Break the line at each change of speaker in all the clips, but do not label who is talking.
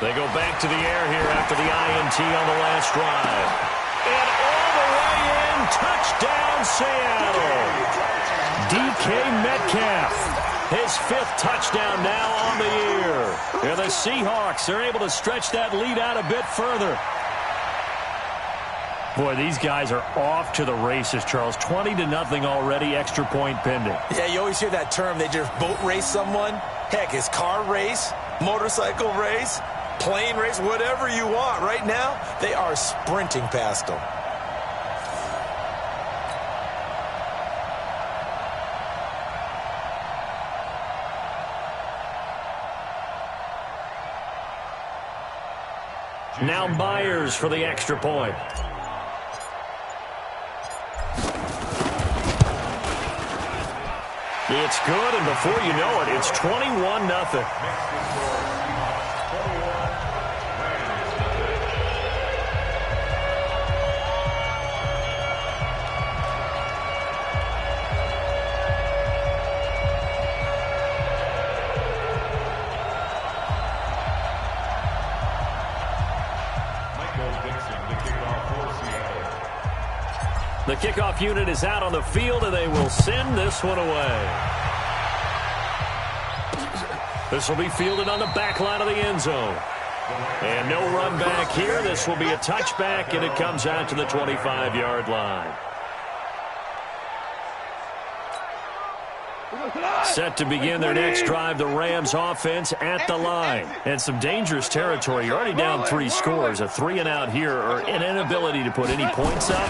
They go back to the air here after the INT on the last drive. And all the way in, touchdown Seattle. DK Metcalf, his 5th touchdown now on the year. And the Seahawks are able to stretch that lead out a bit further. Boy, these guys are off to the races, Charles. 20-0 already, extra point pending.
Yeah, you always hear that term, they just boat race someone. Heck, it's car race, motorcycle race, plane race, whatever you want. Right now, they are sprinting past them.
Now Myers for the extra point. It's good, and before you know it, it's 21-0. The kickoff unit is out on the field, and they will send this one away. This will be fielded on the back line of the end zone. And no run back here. This will be a touchback, and it comes out to the 25-yard line. Set to begin their next drive, the Rams offense at the line. And some dangerous territory. You're already down 3 scores. A 3-and-out here, or an inability to put any points up.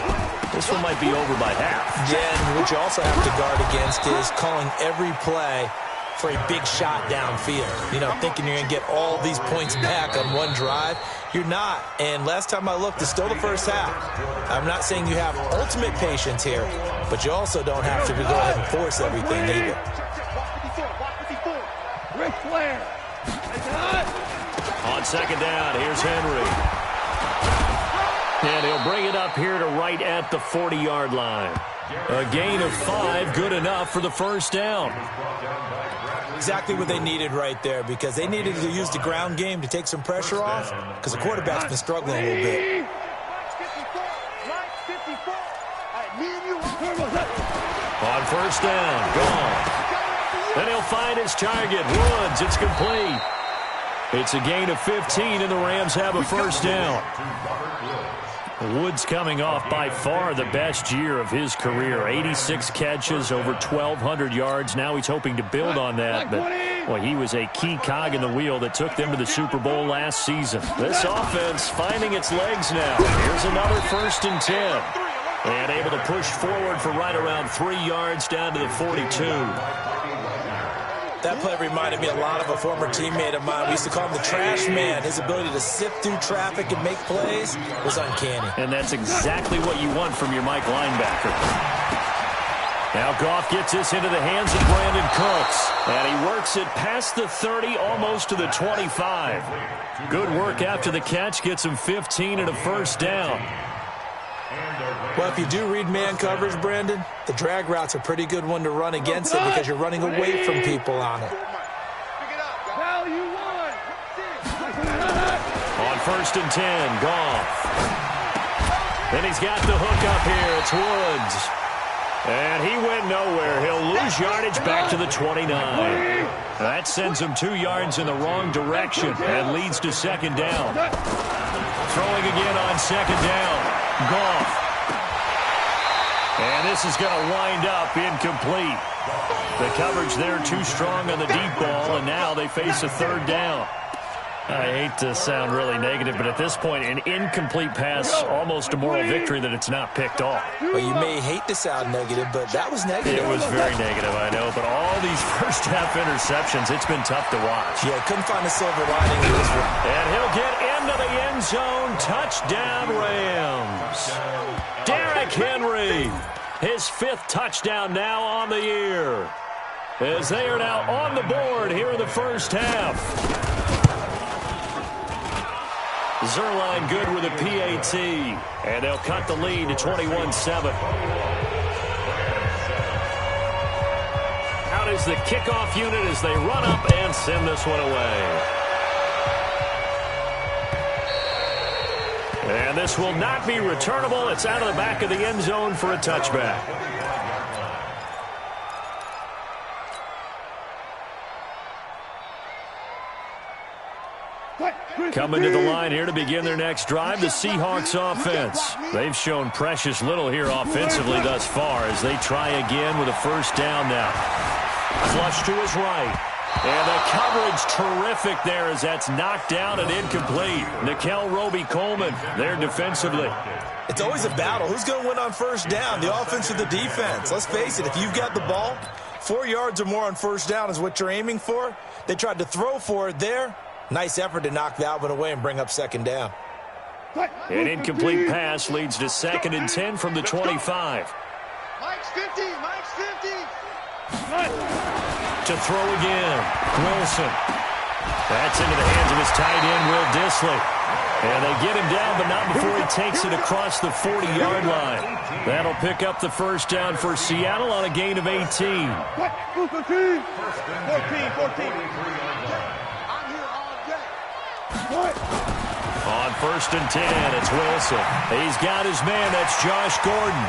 This one might be over by half.
Yeah, and what you also have to guard against is calling every play for a big shot downfield. You know, thinking you're going to get all these points back on one drive. You're not. And last time I looked, it's still the first half. I'm not saying you have ultimate patience here, but you also don't have to go ahead and force everything either.
On second down, here's Henry. And he'll bring it up here to right at the 40-yard line. A gain of 5, good enough for the first down.
Exactly what they needed right there, because they needed to use the ground game to take some pressure off, because the quarterback's been struggling a little bit.
On first down, gone. Then he'll find his target, Woods. It's complete. It's a gain of 15, and the Rams have a first down. Woods coming off by far the best year of his career. 86 catches, over 1,200 yards. Now he's hoping to build on that. But, well, he was a key cog in the wheel that took them to the Super Bowl last season. This offense finding its legs now. Here's another 1st and 10. And able to push forward for right around 3 yards down to the 42.
That play reminded me a lot of a former teammate of mine. We used to call him the trash man. His ability to sift through traffic and make plays was uncanny.
And that's exactly what you want from your Mike linebacker. Now Goff gets this into the hands of Brandon Cooks. And he works it past the 30, almost to the 25. Good work after the catch. Gets him 15 and a first down.
Well, if you do read man coverage, Brandon, the drag route's a pretty good one to run against it because you're running away from people on it.
On 1st and 10, Goff. Then he's got the hook up here. It's Woods. And he went nowhere. He'll lose yardage back to the 29. That sends him 2 yards in the wrong direction and leads to second down. Throwing again on second down. Goff. And this is going to wind up incomplete. The coverage there too strong on the deep ball, and now they face a third down. I hate to sound really negative, but at this point, an incomplete pass, almost a moral victory that it's not picked off.
Well, you may hate to sound negative, but that was negative.
It was very negative, I know, but all these first-half interceptions, it's been tough to watch.
Yeah, couldn't find a silver lining in this one.
And he'll get into the end zone. Touchdown, Rams. Derrick Henry, his 5th touchdown now on the year, as they are now on the board here in the first half. Zerline good with a PAT, and they'll cut the lead to 21-7. Out is the kickoff unit as they run up and send this one away. And this will not be returnable. It's out of the back of the end zone for a touchback. Coming to the line here to begin their next drive, the Seahawks offense. They've shown precious little here offensively thus far as they try again with a first down now. Flush to his right. And the coverage terrific there as that's knocked down and incomplete. Nickel Roby-Coleman there defensively.
It's always a battle. Who's going to win on first down, the offense or the defense? Let's face it, if you've got the ball, 4 yards or more on first down is what you're aiming for. They tried to throw for it there. Nice effort to knock that one away and bring up second down.
An incomplete pass leads to 2nd and 10 from the 25.
Mike's 50, Mike's 50.
To throw again, Wilson. That's into the hands of his tight end, Will Dissly. And they get him down, but not before he takes it across the 40-yard line. That'll pick up the first down for Seattle on a gain of 18.
14.
On 1st and 10, it's Wilson. He's got his man. That's Josh Gordon.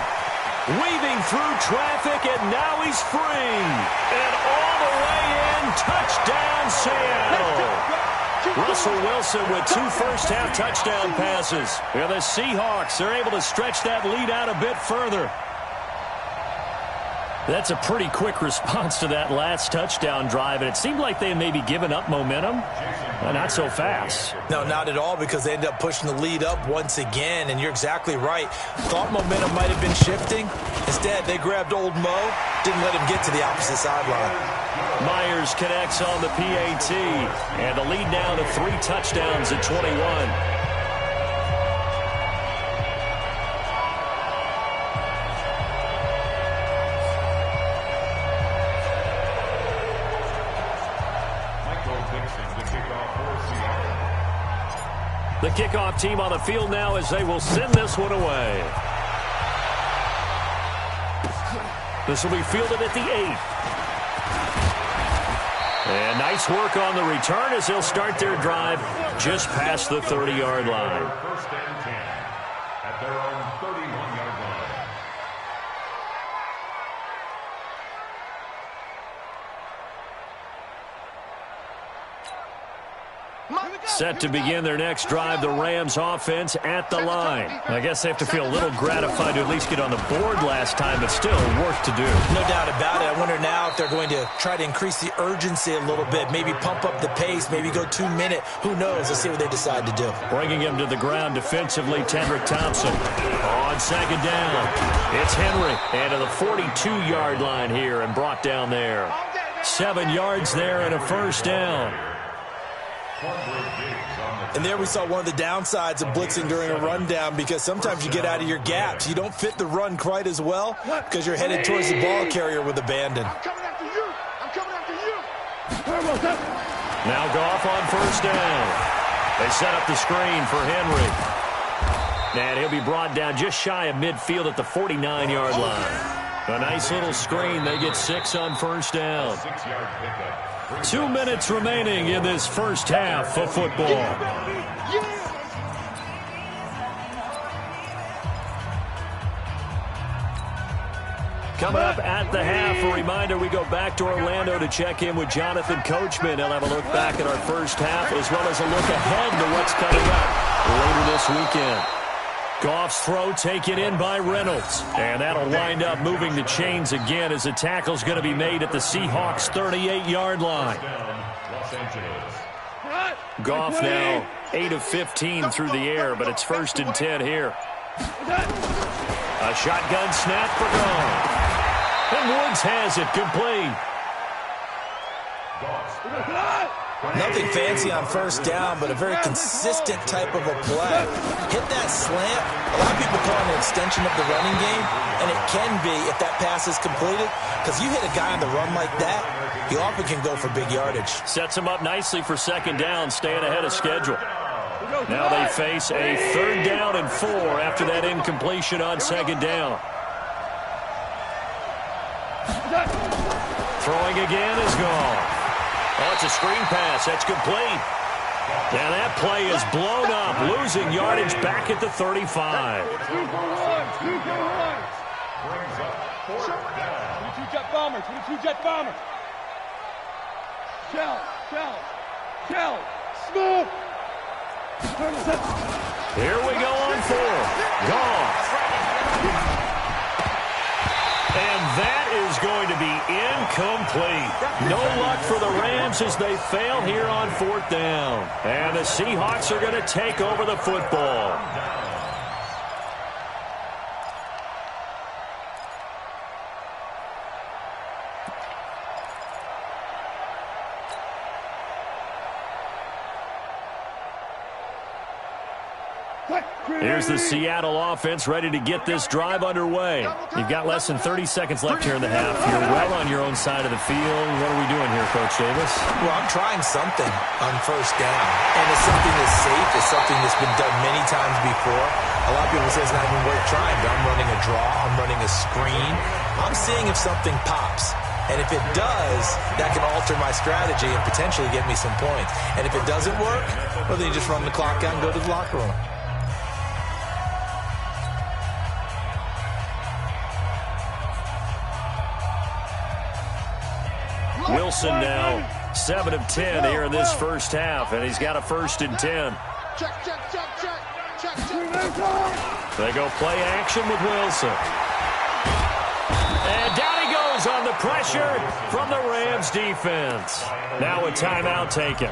Weaving through traffic, and now he's free. And all the way in, touchdown Seattle. Russell Wilson with 2 first-half touchdown passes. And the Seahawks are able to stretch that lead out a bit further. That's a pretty quick response to that last touchdown drive, and it seemed like they had maybe given up momentum. Well, not so fast.
No, not at all, because they ended up pushing the lead up once again, and you're exactly right. Thought momentum might have been shifting. Instead, they grabbed old Mo, didn't let him get to the opposite sideline.
Myers connects on the PAT, and the lead now to 3 touchdowns at 21. The kickoff team on the field now as they will send this one away. This will be fielded at the 8. And nice work on the return as they'll start their drive just past the 30-yard line.
First and 10 at their own 31-yard line.
Set to begin their next drive, the Rams offense at the line. I guess they have to feel a little gratified to at least get on the board last time, but still work to do.
No doubt about it. I wonder now if they're going to try to increase the urgency a little bit, maybe pump up the pace, maybe go 2-minute. Who knows? Let's see what they decide to do.
Bringing him to the ground defensively, Tendrick Thompson. On 2nd down, it's Henry. And to the 42-yard line here and brought down there. 7 yards there and a first down.
And there we saw one of the downsides of blitzing during a rundown, because sometimes you get out of your gaps. You don't fit the run quite as well because you're headed towards the ball carrier with abandon.
I'm coming after you. I'm coming after you.
Now Goff on first down. They set up the screen for Henry. And he'll be brought down just shy of midfield at the 49-yard line. A nice little screen. They get 6 on first down.
6-yard pickup.
2 minutes remaining in this first half of football. Coming up at the half, a reminder, we go back to Orlando to check in with Jonathan Coachman. He'll have a look back at our first half as well as a look ahead to what's coming up later this weekend. Goff's throw taken in by Reynolds. And that'll wind up moving the chains again as the tackle's going to be made at the Seahawks' 38-yard line. Goff now 8 of 15 through the air, but it's 1st and 10 here. A shotgun snap for Goff. And Woods has it complete.
Nothing fancy on first down, but a very consistent type of a play. Hit that slant. A lot of people call it an extension of the running game, and it can be if that pass is completed, because you hit a guy on the run like that, he often can go for big yardage.
Sets him up nicely for 2nd down, staying ahead of schedule. Now they face a 3rd down and 4 after that incompletion on 2nd down. Throwing again is gone. Oh, it's a screen pass. That's complete. And that play is blown up, losing yardage back at the 35.
2 for 1. 2 for 1.
Brings up fourth down.
22 jet bomber. 22 jet bomber. Shell. Shell. Shell. Smoke.
Here we go on 4th. Gone. And that is going to be incomplete. No luck for the Rams as they fail here on 4th down. And the Seahawks are going to take over the football. Here's the Seattle offense ready to get this drive underway. You've got less than 30 seconds left here in the half. You're well on your own side of the field. What are we doing here, Coach Davis?
Well, I'm trying something on 1st down. And it's something that's safe. It's something that's been done many times before. A lot of people say it's not even worth trying, but I'm running a draw. I'm running a screen. I'm seeing if something pops. And if it does, that can alter my strategy and potentially get me some points. And if it doesn't work, well, then you just run the clock out and go to the locker room.
Wilson now 7 of 10 here in this first half, and he's got a 1st and 10.
Check, check, check, check. Check,
They go play action with Wilson. And down he goes on the pressure from the Rams defense. Now a timeout taken.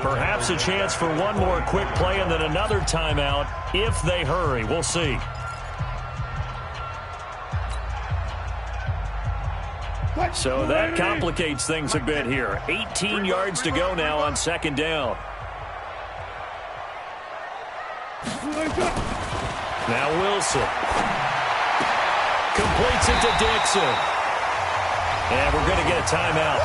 Perhaps a chance for one more quick play and then another timeout if they hurry. We'll see. So that complicates things a bit here. 18 yards to go now on 2nd down. Now Wilson. Completes it to Dixon. And we're going to get a timeout.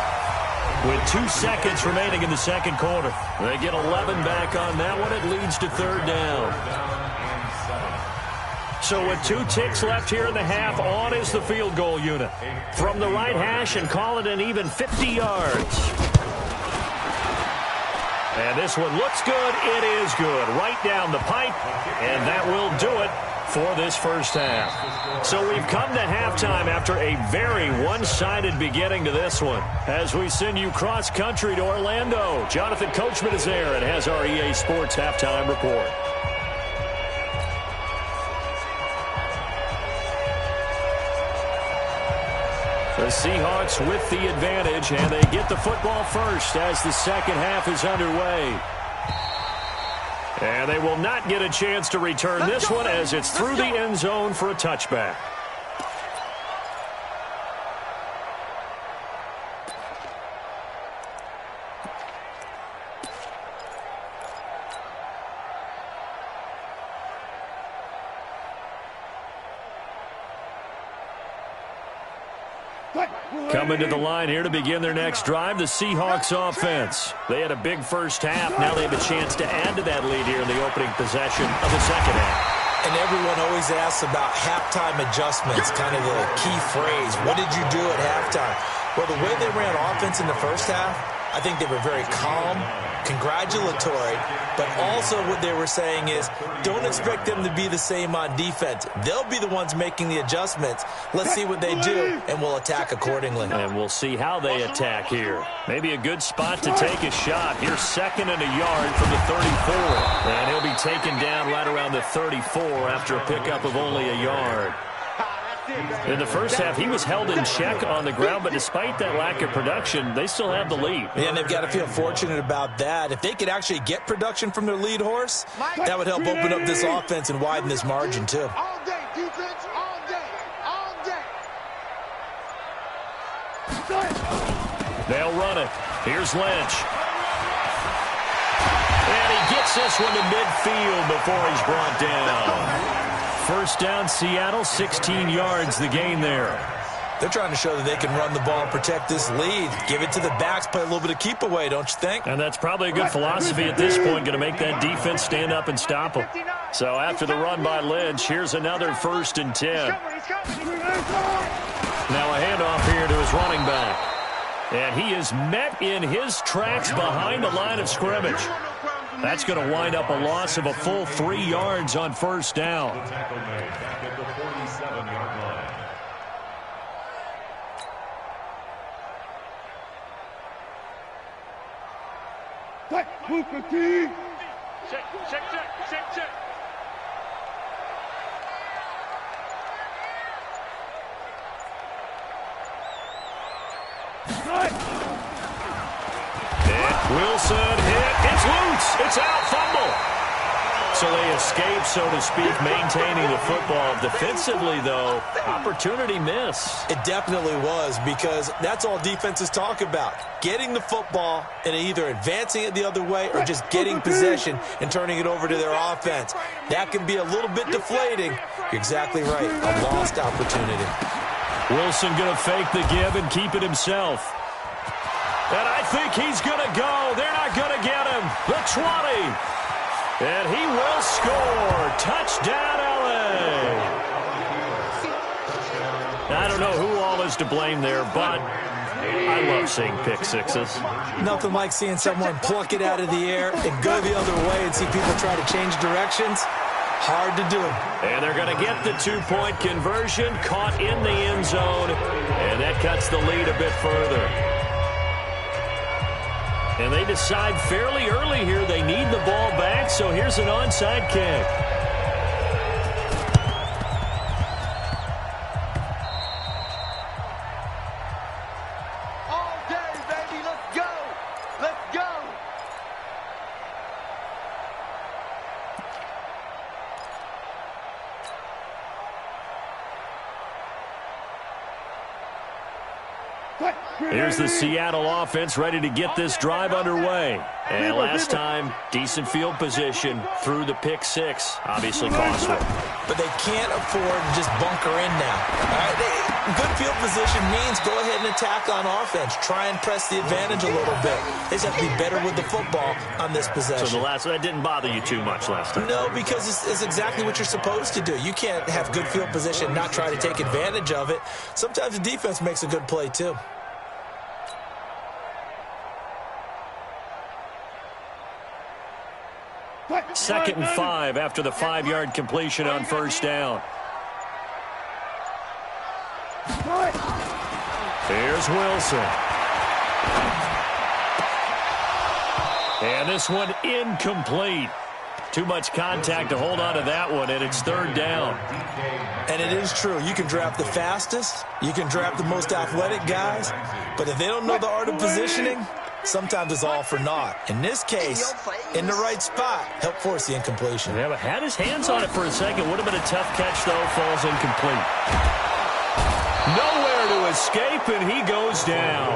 With 2 seconds remaining in the 2nd quarter. They get 11 back on that one. It leads to 3rd down. So with 2 ticks left here in the half, on is the field goal unit. From the right hash and call it an even 50 yards. And this one looks good. It is good. Right down the pipe. And that will do it for this first half. So we've come to halftime after a very one-sided beginning to this one. As we send you cross-country to Orlando, Jonathan Coachman is there and has our EA Sports halftime report. The Seahawks with the advantage, and they get the football first as the 2nd half is underway. And they will not get a chance to return this one as it's through the end zone for a touchback. Coming to the line here to begin their next drive, the Seahawks offense. They had a big first half. Now they have a chance to add to that lead here in the opening possession of the 2nd half.
And everyone always asks about halftime adjustments, kind of the key phrase. What did you do at halftime? Well, the way they ran offense in the first half, I think they were very calm, congratulatory, but also what they were saying is don't expect them to be the same on defense. They'll be the ones making the adjustments. Let's see what they do, and we'll attack accordingly.
And we'll see how they attack here. Maybe a good spot to take a shot. Here's 2nd and a yard from the 34. And he'll be taken down right around the 34 after a pickup of only a yard. In the first half, he was held in check on the ground, but despite that lack of production, they still have the lead.
Yeah, and they've got to feel fortunate about that. If they could actually get production from their lead horse, that would help open up this offense and widen this margin, too.
All day, defense, all day, all day.
They'll run it. Here's Lynch. And he gets this one to midfield before he's brought down. First down, Seattle, 16 yards the gain there.
They're trying to show that they can run the ball and protect this lead. Give it to the backs, play a little bit of keep away, don't you think?
And that's probably a good philosophy at this point, going to make that defense stand up and stop them. So after the run by Lynch, here's another 1st and 10. Now a handoff here to his running back. And he is met in his tracks behind the line of scrimmage. That's going to wind up a loss of a full 3 yards on first down.
The tackle made back at the 47-yard line.
Check.
Wilson hit. It's loose. It's out. Fumble. So they escape, so to speak, maintaining the football. Defensively, though, opportunity miss.
It definitely was, because that's all defenses talk about. Getting the football and either advancing it the other way or just getting possession and turning it over to their offense. That can be a little bit deflating. You're exactly right. A lost opportunity.
Wilson going to fake the give and keep it himself. And I think he's going to go. They're not going to get him. The 20. And he will score. Touchdown, L.A. I don't know who all is to blame there, but I love seeing pick sixes.
Nothing like seeing someone pluck it out of the air and go the other way and see people try to change directions. Hard to do.
And they're going to get the 2-point conversion, caught in the end zone, and that cuts the lead a bit further. And they decide fairly early here they need the ball back, so here's an onside kick.
All day, baby. Let's go. Let's go.
Here's the Seattle offense ready to get this drive underway. And last time, decent field position through the pick six. Obviously costly.
But they can't afford to just bunker in now. All right, good field position means go ahead and attack on offense. Try and press the advantage a little bit. They just have to be better with the football on this possession.
So that didn't bother you too much last time?
No, because it's exactly what you're supposed to do. You can't have good field position and not try to take advantage of it. Sometimes the defense makes a good play too.
Second and 5 after the 5-yard completion on first down. Here's Wilson. And this one incomplete. Too much contact to hold on to that one, and it's third down.
And it is true. You can draft the fastest. You can draft the most athletic guys. But if they don't know the art of positioning, sometimes it's all for naught. In this case, in the right spot, helped force the incompletion.
Yeah, but had his hands on it for a second. Would have been a tough catch, though. Falls incomplete. Nowhere to escape, and he goes down.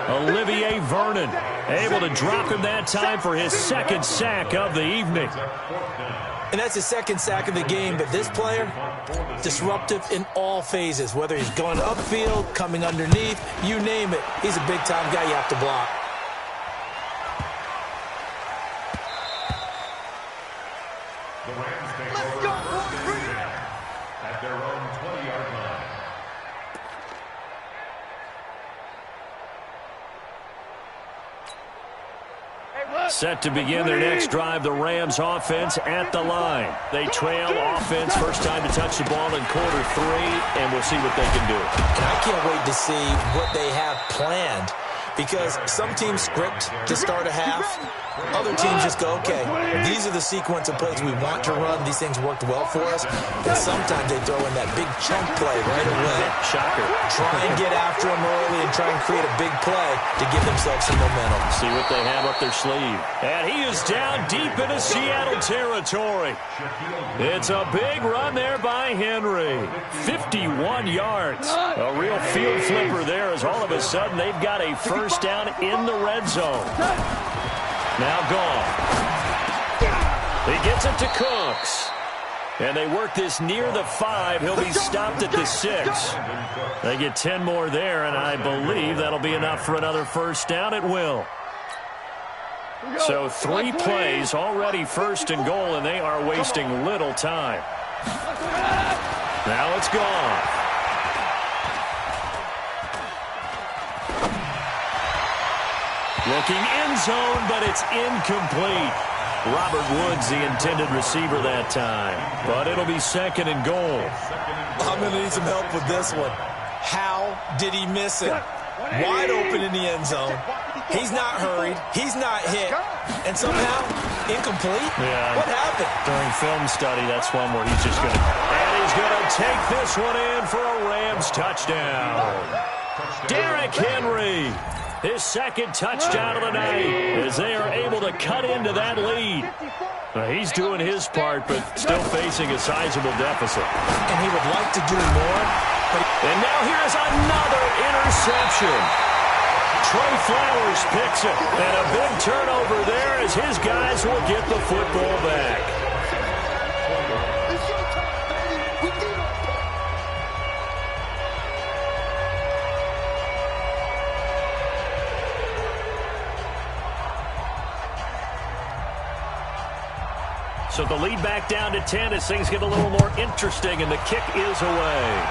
Olivier Vernon able to drop him that time for his second sack of the evening.
And that's his second sack of the game, but this player, disruptive in all phases, whether he's going upfield, coming underneath, you name it. He's a big-time guy you have to block.
The Rams take over at their own 20-yard line.
Set to begin their next drive, the Rams offense at the line. They trail offense, first time to touch the ball in quarter 3, and we'll see what they can do.
And I can't wait to see what they have planned, because some teams script to start a half. Other teams just go, okay, these are the sequence of plays we want to run. These things worked well for us. And sometimes they throw in that big chunk play right away.
Shocker.
Try and get after them early and try and create a big play to give themselves some momentum.
See what they have up their sleeve. And he is down deep into Seattle territory. It's a big run there by Henry. 51 yards. A real field flipper there, as all of a sudden they've got a first down in the red zone. Now gone. He gets it to Cooks. And they work this near the 5. He'll be stopped at the 6. They get 10 more there, and I believe that'll be enough for another first down. It will. So 3 plays, already first and goal, and they are wasting little time. Now it's gone. Looking end zone, but it's incomplete. Robert Woods, the intended receiver that time. But it'll be second and goal.
I'm going to need some help with this one. How did he miss it? Wide open in the end zone. He's not hurried. He's not hit. And somehow, incomplete?
Yeah.
What happened?
During film study, that's one where he's just going to... And he's going to take this one in for a Rams touchdown. Derrick Henry, his second touchdown of the night, as they are able to cut into that lead. He's doing his part, but still facing a sizable deficit.
And he would like to do more.
And now here's another interception. Trey Flowers picks it, and a big turnover there as his guys will get the football back. So the lead back down to 10 as things get a little more interesting, and the kick is away.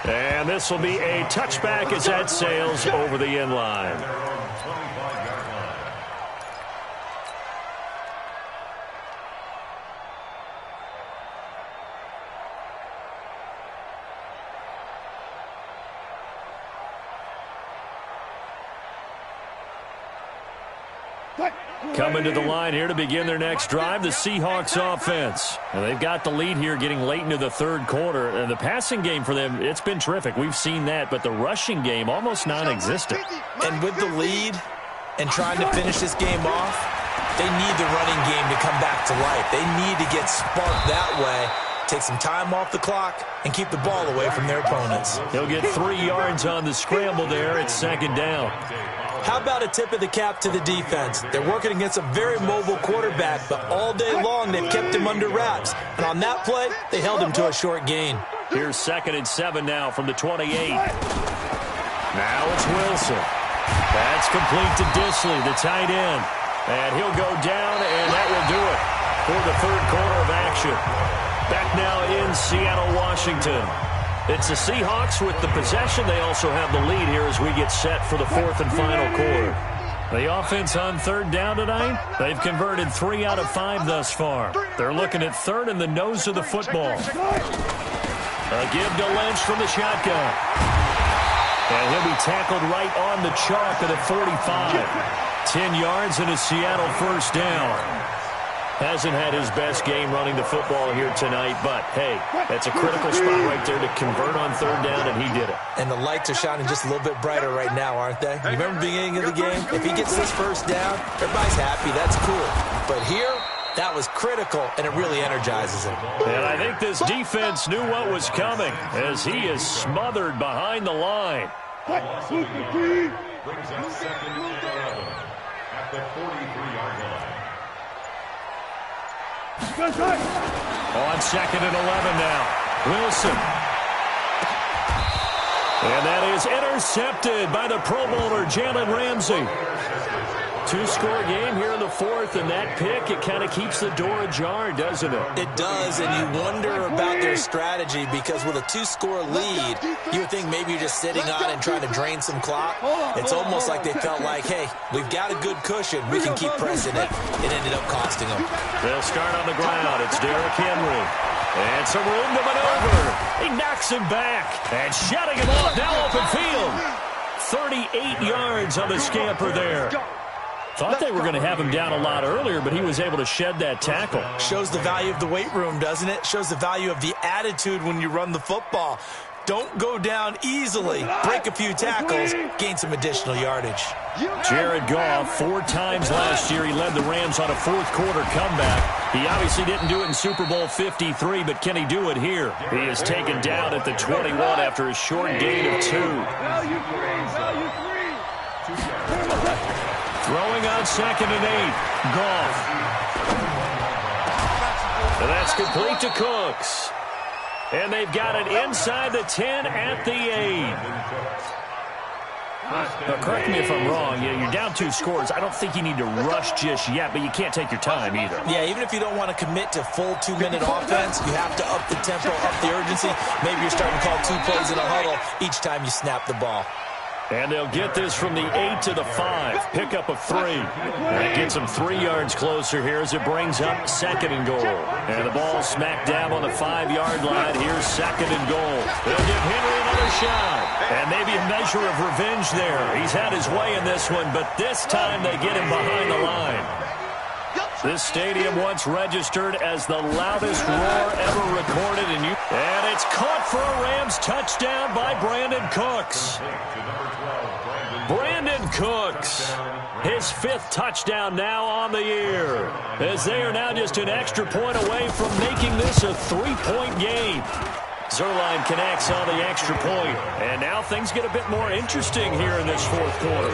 And this will be a touchback as that sails over the end line. Coming to the line here to begin their next drive, the Seahawks offense. And they've got the lead here getting late into the third quarter. And the passing game for them, it's been terrific. We've seen that, but the rushing game almost non-existent.
And with the lead and trying to finish this game off, they need the running game to come back to life. They need to get sparked that way, take some time off the clock, and keep the ball away from their opponents.
He'll get 3 yards on the scramble there. It's second down.
How about a tip of the cap to the defense? They're working against a very mobile quarterback, but all day long they've kept him under wraps. And on that play, they held him to a short gain.
Here's 2nd and 7 now from the 28. Now it's Wilson. That's complete to Disley, the tight end. And he'll go down, and that will do it for the third quarter of action. Back now in Seattle, Washington. It's the Seahawks with the possession. They also have the lead here as we get set for the fourth and final quarter. The offense on third down tonight, they've converted 3 out of 5 thus far. They're looking at third in the nose of the football. A give to Lynch from the shotgun. And he'll be tackled right on the chalk at the 45. 10 yards and a Seattle first down. Hasn't had his best game running the football here tonight, but, hey, that's a critical spot right there to convert on third down, and he did it.
And the lights are shining just a little bit brighter right now, aren't they? You remember the beginning of the game? If he gets this first down, everybody's happy. That's cool. But here, that was critical, and it really energizes him.
And I think this defense knew what was coming as he is smothered behind the line.
Brings up 2nd and 11 at the 43-yard line.
On 2nd and 11 now. Wilson. And that is intercepted by the Pro Bowler, Jalen Ramsey. 2-score game here in the fourth, and that pick, it kind of keeps the door ajar, doesn't it?
It does, and you wonder about their strategy because with a 2-score lead, you would think maybe you're just sitting on and trying to drain some clock. It's almost like they felt like, hey, we've got a good cushion. We can keep pressing it. It ended up costing them.
They'll start on the ground. It's Derrick Henry. And some room to maneuver. He knocks him back and shutting him off. Now open field. 38 yards on the scamper there. Thought they were going to have him down a lot earlier, but he was able to shed that tackle.
Shows the value of the weight room, doesn't it? Shows the value of the attitude when you run the football. Don't go down easily. Break a few tackles. Gain some additional yardage.
Jared Goff, 4 times last year, he led the Rams on a fourth-quarter comeback. He obviously didn't do it in Super Bowl 53, but can he do it here? He is taken down at the 21 after a short gain of 2. Throwing on 2nd and 8. Goff. And that's complete to Cooks. And they've got it inside the 10 at the 8. Now, correct me if I'm wrong. You're down 2 scores. I don't think you need to rush just yet, but you can't take your time either.
Yeah, even if you don't want to commit to full 2-minute offense, you have to up the tempo, up the urgency. Maybe you're starting to call 2 plays in a huddle each time you snap the ball.
And they'll get this from the 8 to the 5. Pickup of 3. That gets them 3 yards closer here as it brings up 2nd and goal. And the ball smack dab on the 5-yard line. Here's 2nd and goal. They'll give Henry another shot. And maybe a measure of revenge there. He's had his way in this one, but this time they get him behind the line. This stadium once registered as the loudest roar ever recorded. And it's caught for a Rams touchdown by Brandon Cooks. Brandon Cooks, his 5th touchdown now on the year, as they are now just an extra point away from making this a 3-point game. Zerline connects on the extra point, and now things get a bit more interesting here in this 4th quarter.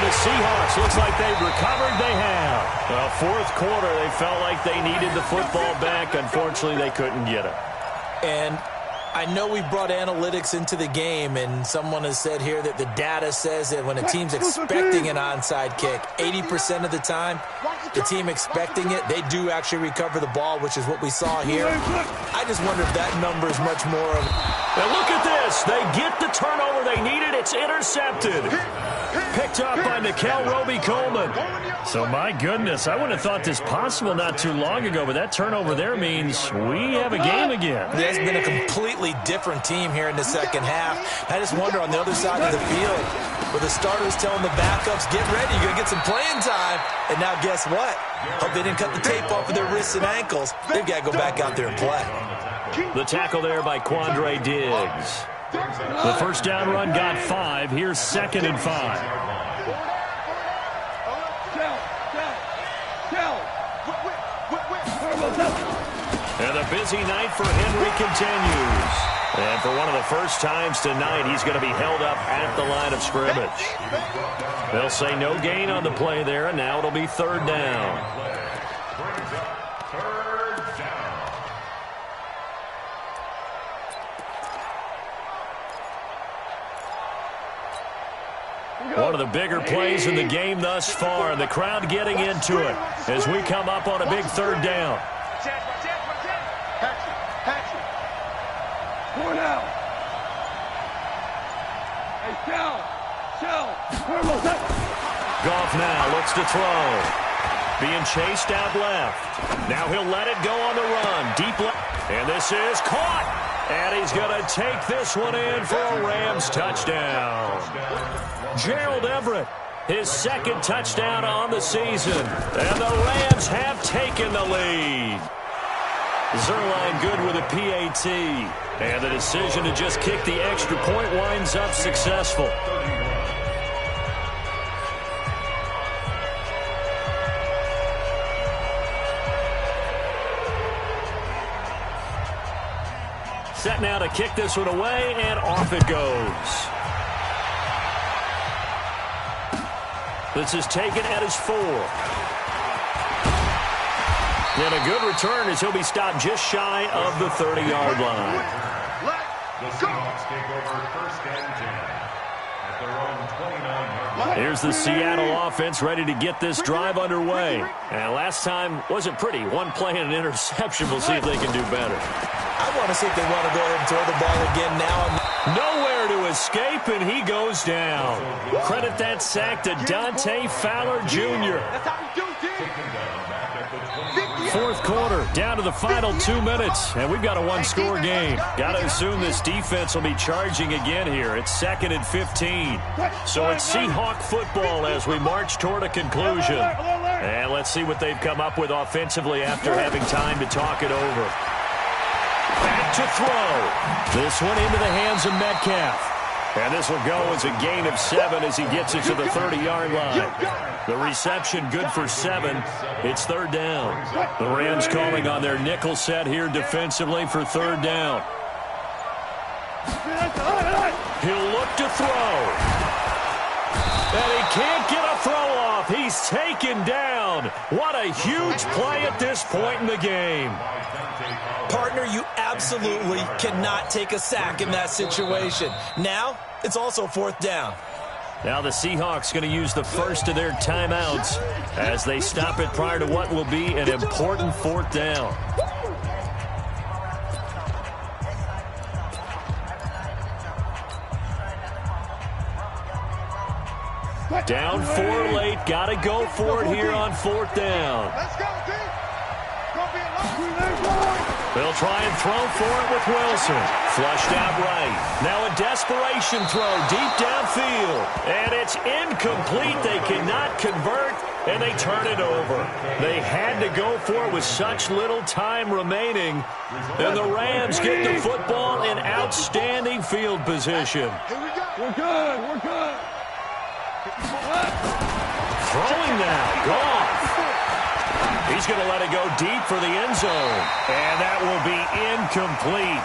Seahawks, looks like they've recovered. They have. Well, 4th quarter, they felt like they needed the football back. Unfortunately, they couldn't get it.
And I know we brought analytics into the game, and someone has said here that the data says that when a team's expecting an onside kick, 80% of the time, the team expecting it, they do actually recover the ball, which is what we saw here. I just wonder if that number is much more of...
Now look at this. They get the turnover they needed. It's intercepted. Picked up by Nickel Roby-Coleman. So, my goodness, I wouldn't have thought this possible not too long ago, but that turnover there means we have a game again.
There's been a completely different team here in the second half. I just wonder on the other side of the field, where the starters telling the backups, get ready, you're going to get some playing time. And now guess what? Hope they didn't cut the tape off of their wrists and ankles. They've got to go back out there and play.
The tackle there by Quandre Diggs. The first down run got 5. Here's 2nd and 5. And the busy night for Henry continues. And for one of the first times tonight, he's going to be held up at the line of scrimmage. They'll say no gain on the play there, and now it'll be 3rd down. One of the bigger plays in the game thus far, and the crowd getting into it as we come up on a big 3rd down. Goff now looks to throw. Being chased out left. Now he'll let it go on the run. Deep left. And this is caught. And he's going to take this one in for a Rams touchdown. Gerald Everett, his 2nd touchdown on the season. And the Rams have taken the lead. Zerline good with a PAT. And the decision to just kick the extra point winds up successful. Set now to kick this one away, and off it goes. This is taken at his 4. And a good return as he'll be stopped just shy of the 30-yard line.
The Seahawks take over 1st and 10 at their own 29-yard line.
Here's the Seattle offense ready to get this drive underway. And last time wasn't pretty. 1 play and an interception. We'll see if they can do better.
I want to see if they want to go ahead and throw the ball again now.
Nowhere to escape, and he goes down. Credit that sack to Dante Fowler Jr. 4th quarter, down to the final 2 minutes, and we've got a 1-score game. Got to assume this defense will be charging again here. It's 2nd and 15. So it's Seahawk football as we march toward a conclusion. And let's see what they've come up with offensively after having time to talk it over. Back to throw. This one into the hands of Metcalf. And this will go as a gain of 7 as he gets it to the 30-yard line. The reception good for 7. It's 3rd down. The Rams calling on their nickel set here defensively for 3rd down. He'll look to throw. And he can't get a throw off. He's taken down. What a huge play at this point in the game.
Partner, you absolutely cannot take a sack in that situation. Now, it's also 4th down.
Now the Seahawks going to use the first of their timeouts as they stop it prior to what will be an important fourth down. Down 4 late. Got to go for it here on fourth down.
Let's go, team. Gonna be a
They'll try and throw for it with Wilson. Flushed out right. Now a desperation throw deep downfield. And it's incomplete. They cannot convert, and they turn it over. They had to go for it with such little time remaining. And the Rams get the football in outstanding field position.
Here we go. We're good. We're good.
Throwing now. Goff. He's going to let it go deep for the end zone. And that will be incomplete.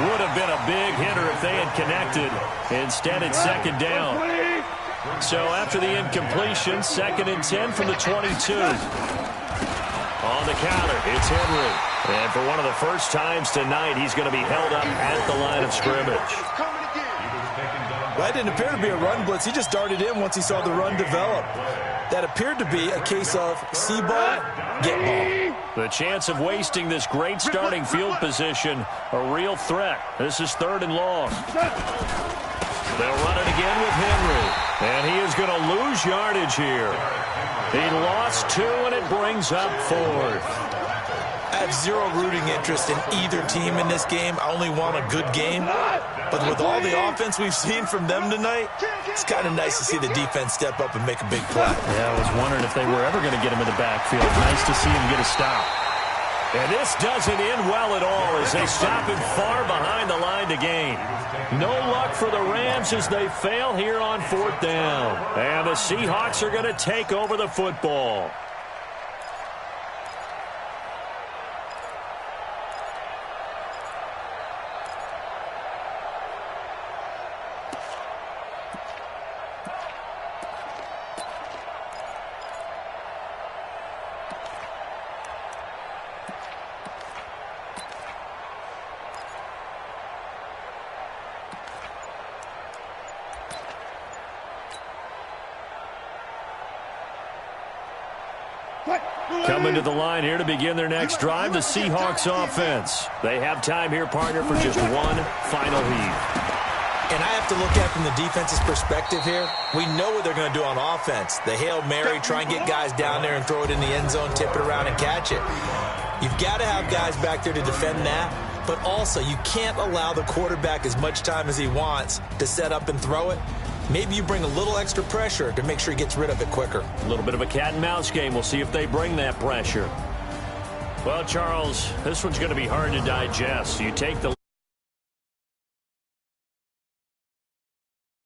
Would have been a big hitter if they had connected. Instead, it's second down. So after the incompletion, 2nd and 10 from the 22. On the counter, it's Henry. And for one of the first times tonight, he's going to be held up at the line of scrimmage.
That didn't appear to be a run blitz. He just darted in once he saw the run develop. That appeared to be a case of see ball, get ball.
The chance of wasting this great starting field position, a real threat. This is 3rd and long. They'll run it again with Henry. And he is going to lose yardage here. He lost 2, and it brings up 4th.
I have zero rooting interest in either team in this game. I only want a good game. But with all the offense we've seen from them tonight, it's kind of nice to see the defense step up and make a big play.
Yeah, I was wondering if they were ever going to get him in the backfield. Nice to see him get a stop. And this doesn't end well at all as they stop him far behind the line to gain. No luck for the Rams as they fail here on 4th down. And the Seahawks are going to take over the football. Coming to the line here to begin their next drive, the Seahawks offense. They have time here, partner, for just one final heave.
And I have to look at from the defense's perspective here. We know what they're going to do on offense. The Hail Mary, try and get guys down there and throw it in the end zone, tip it around and catch it. You've got to have guys back there to defend that. But also, you can't allow the quarterback as much time as he wants to set up and throw it. Maybe you bring a little extra pressure to make sure he gets rid of it quicker.
A little bit of a cat and mouse game. We'll see if they bring that pressure. Well, Charles, this one's going to be hard to digest. You take the